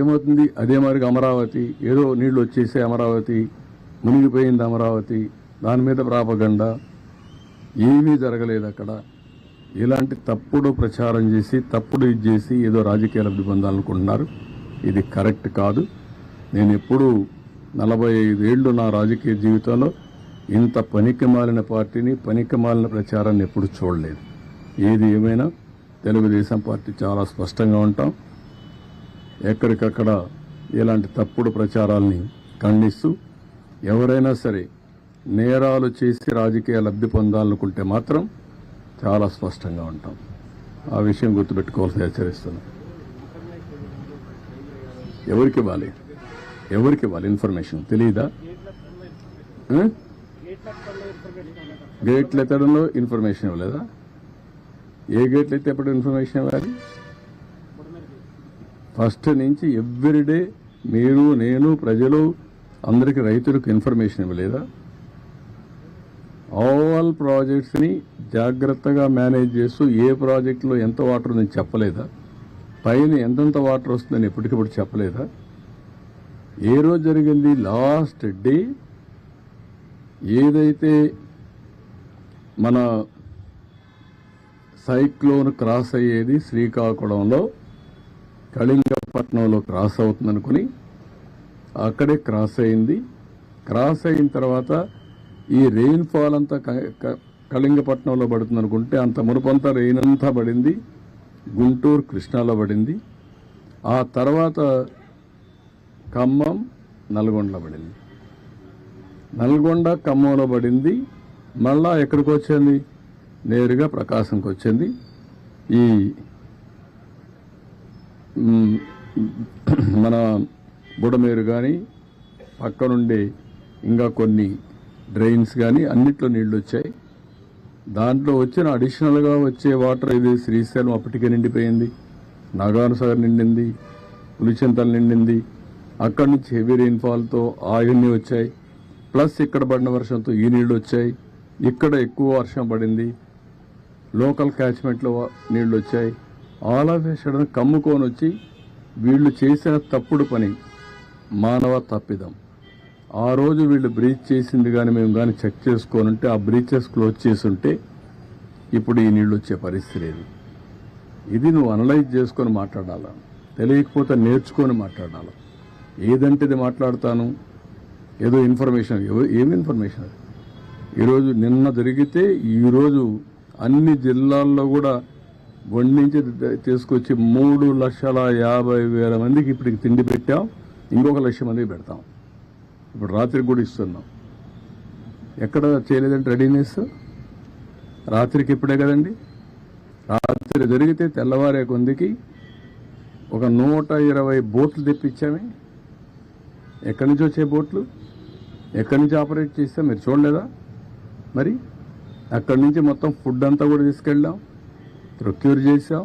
ఏమవుతుంది? అదే మరిగా అమరావతి, ఏదో నీళ్లు వచ్చేసే అమరావతి, మునిగిపోయింది అమరావతి, దాని మీద ప్రాపగండ, ఏమీ జరగలేదు అక్కడ. ఇలాంటి తప్పుడు ప్రచారం చేసి, తప్పుడు ఇది చేసి ఏదో రాజకీయ లబ్ధి పొందాలనుకుంటున్నారు. ఇది కరెక్ట్ కాదు. నేను ఎప్పుడూ 45 ఏళ్ళు నా రాజకీయ జీవితంలో ఇంత పనికిమాలిన పార్టీని, పనికిమాలిన ప్రచారాన్ని ఎప్పుడు చూడలేదు. ఏది ఏమైనా తెలుగుదేశం పార్టీ చాలా స్పష్టంగా ఉంటాం. ఎక్కడికక్కడ ఇలాంటి తప్పుడు ప్రచారాల్ని ఖండిస్తూ, ఎవరైనా సరే నేరాలు చేసి రాజకీయ లబ్ధి పొందాలనుకుంటే మాత్రం చాలా స్పష్టంగా ఉంటాం. ఆ విషయం గుర్తుపెట్టుకోవాల్సి హెచ్చరిస్తున్నాం. ఎవరికి ఇవ్వాలి ఇన్ఫర్మేషన్ తెలియదా? గేట్లు ఎత్తడంలో ఇన్ఫర్మేషన్ ఇవ్వలేదా? ఏ గేట్లు అయితే ఎప్పుడు ఇన్ఫర్మేషన్ ఇవ్వాలి? ఫస్ట్ నుంచి ఎవ్రీడే మీరు, నేను, ప్రజలు అందరికీ, రైతులకు ఇన్ఫర్మేషన్ ఇవ్వలేదా? ఆల్ ప్రాజెక్ట్స్ని జాగ్రత్తగా మేనేజ్ చేస్తూ ఏ ప్రాజెక్టులో ఎంత వాటర్ ఉందని చెప్పలేదా? పైన ఎంతెంత వాటర్ వస్తుందని ఎప్పటికప్పుడు చెప్పలేదా? ఏ రోజు జరిగింది? లాస్ట్ డే ఏదైతే మన సైక్లోన్ క్రాస్ అయ్యేది శ్రీకాకుళంలో, కళింగపట్నంలో క్రాస్ అవుతుందనుకుని అక్కడే క్రాస్ అయింది. క్రాస్ అయిన తర్వాత ఈ రెయిన్ఫాల్ అంతా కళింగపట్నంలో పడుతుంది అనుకుంటే, అంత మునుపంతా రెయిన్ అంతా పడింది గుంటూరు, కృష్ణాలో పడింది. ఆ తర్వాత ఖమ్మం, నల్గొండలో పడింది. నల్గొండ, ఖమ్మంలో పడింది. మళ్ళా ఎక్కడికి వచ్చింది? నేరుగా ప్రకాశంకి వచ్చింది. ఈ మన బుడమేరు కానీ, పక్కనుండే ఇంకా కొన్ని డ్రైన్స్ కానీ అన్నిట్లో నీళ్లు వచ్చాయి. దాంట్లో వచ్చిన అడిషనల్గా వచ్చే వాటర్ ఇది శ్రీశైలం అప్పటికే నిండిపోయింది, నాగార్జునసాగర్ నిండింది, పులిచింతలు నిండింది. అక్కడి నుంచి హెవీ రెయిన్ఫాల్తో ఆయన్ని వచ్చాయి. ప్లస్ ఇక్కడ పడిన వర్షంతో ఈ నీళ్లు వచ్చాయి. ఇక్కడ ఎక్కువ వర్షం పడింది, లోకల్ క్యాచ్మెంట్లో నీళ్లు వచ్చాయి. ఆల్ ఆఫ్ ఏ సడన్ కమ్ముకొని వచ్చి వీళ్ళు చేసిన తప్పుడు పని, మానవ తప్పిదం. ఆ రోజు వీళ్ళు బ్రీచ్ చేసింది కానీ మేము కానీ చెక్ చేసుకోనుంటే, ఆ బ్రీచెస్ క్లోజ్ చేసుంటే ఇప్పుడు ఈ నీళ్ళు వచ్చే పరిస్థితి లేదు. ఇది నువ్వు అనలైజ్ చేసుకొని మాట్లాడాలా, తెలియకపోతే నేర్చుకొని మాట్లాడాలా. ఏదంటే ఇది మాట్లాడతాను, ఏదో ఇన్ఫర్మేషన్. ఏమి ఇన్ఫర్మేషన్ అది? ఈరోజు నిన్న జరిగితే ఈరోజు అన్ని జిల్లాల్లో కూడా వండించి తీసుకొచ్చి 3,50,000 మందికి ఇప్పటికి తిండి పెట్టాం. ఇంకొక 1,00,000 మందికి పెడతాం. ఇప్పుడు రాత్రికి కూడా ఇస్తున్నాం. ఎక్కడ చేయలేదంటే రెడీనెస్ రాత్రికి ఇప్పుడే కదండి. రాత్రి జరిగితే తెల్లవారే కొందికి ఒక 120 బోట్లు తెప్పించామే. ఎక్కడి నుంచి వచ్చే బోట్లు, ఎక్కడి నుంచి ఆపరేట్ చేస్తాం మీరు చూడలేదా? మరి అక్కడి నుంచి మొత్తం ఫుడ్ అంతా కూడా తీసుకెళ్ళాం, ప్రొక్యూర్ చేసాం.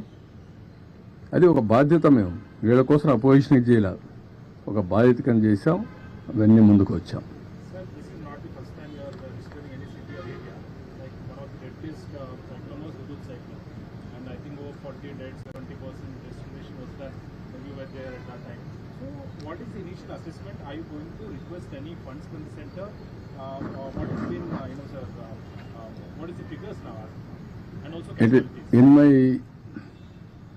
అది ఒక బాధ్యత. మేము వీళ్ళ కోసం అపోజిషన్ చేయాల, ఒక బాధ్యతకని చేసాం. అవన్నీ ముందుకు వచ్చాం. What is the initial assessment? Are you going to request any funds from the center? What has been, sir, what is the figures now? And also in my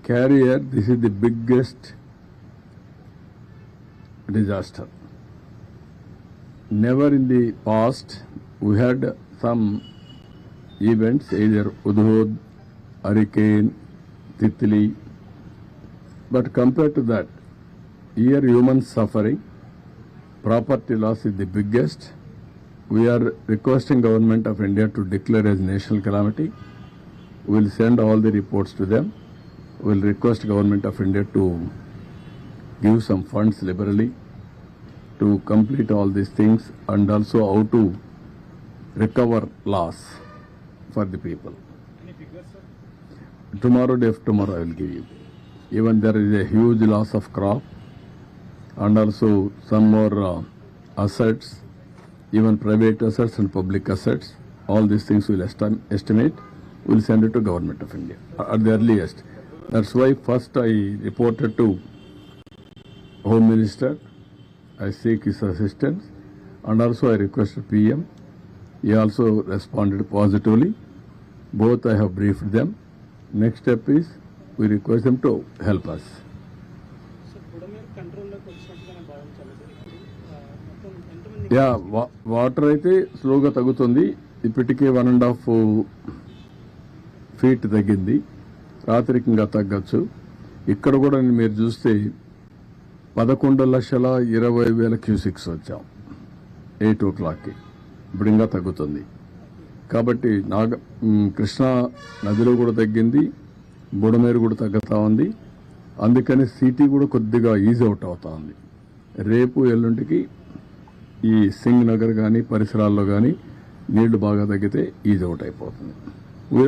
career, this is the biggest disaster. Never in the past we had some events, either Hudhud, hurricane, Titli, but compared to that, here human suffering, property loss is the biggest. We are requesting Government of India to declare as national calamity. We will send all the reports to them. We will request Government of India to give some funds liberally to complete all these things, and also how to recover loss for the people. Any figures, sir? Tomorrow, day after tomorrow, I will give you. Even there is a huge loss of crop, and also some more assets, even private assets and public assets. All these things we will estimate. We will send it to Government of India at the earliest. That's why first I reported to Home Minister. I seek his assistance, and also I requested PM. He also responded positively. Both I have briefed them. Next step is we request them to help us. So Budameru కంట్రోల్లోకి వచ్చినట్టుగానే భావించాలి sir. ఇప్పుడు మొత్తం ఎంతమంది yeah water అయితే స్లోగా తగ్గుతుంది. ఇప్పటికే 1.5 feet తగ్గింది. రాత్రికి ఇంకా తగ్గచ్చు. ఇక్కడ కూడా మీరు చూస్తే 11,20,000 క్యూసిక్స్ వచ్చాం 8 o'clockకి. ఇప్పుడు ఇంకా తగ్గుతుంది. కాబట్టి కృష్ణా నదిలో కూడా తగ్గింది, బుడమేరు కూడా తగ్గుతా ఉంది. అందుకని సిటీ కూడా కొద్దిగా ఈజ్ అవుట్ అవుతా ఉంది. రేపు ఎల్లుంటికి ఈ సింగ్ నగర్ కానీ పరిసరాల్లో కానీ నీళ్లు బాగా తగ్గితే ఈజ్ అవుట్ అయిపోతుంది.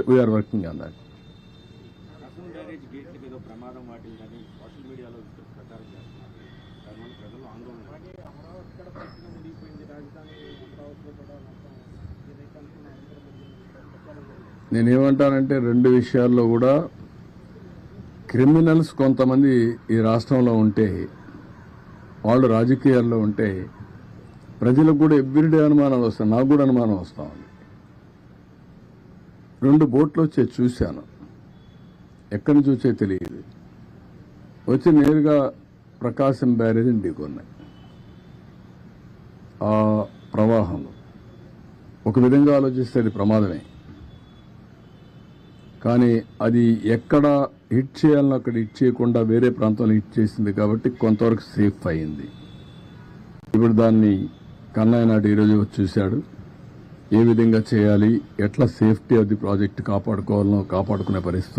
We're working on that. రసం బ్యారేజ్ గేట్లకు ఏదో ప్రమాదం వాటిల్లని సోషల్ మీడియాలో ప్రచారం చేస్తున్నారు. దానివల్ల ప్రజలు ఆందోళన. అలాగే అమరావతి కూడా పక్కన మునిగిపోయింది. రాజధాని అమరావతిలో కూడా మొత్తం ఏదైతే అనుకున్న ప్రచారం జరిగింది. నేనేమంటానంటే రెండు విషయాల్లో కూడా క్రిమినల్స్ కొంతమంది ఈ రాష్ట్రంలో ఉంటే, వాళ్ళు రాజకీయాల్లో ఉంటే ప్రజలకు కూడా ఎవ్రీడే అనుమానాలు వస్తాయి. నాకు కూడా అనుమానం వస్తా ఉంది. 2 బోట్లు వచ్చే చూశాను, ఎక్కడి నుంచి వచ్చే తెలియదు. వచ్చి నేరుగా ప్రకాశం బ్యారేజీని ఢీకొన్నాయి. ఆ ప్రవాహంలో ఒక విధంగా ఆలోచిస్తే అది ప్రమాదమే. కానీ అది ఎక్కడ హిట్ చేయాలని అక్కడ హిట్ చేయకుండా వేరే ప్రాంతంలో హిట్ చేసింది కాబట్టి కొంతవరకు సేఫ్ అయింది. ఇప్పుడు దాన్ని కన్నయ్య నాయుడు ఈరోజు వచ్చి చూశాడు. ఏ విధంగా చేయాలి, ఎట్లా సేఫ్టీ ఆఫ్ ది ప్రాజెక్ట్ కాపాడుకోవాలనో కాపాడుకునే పరిస్థితి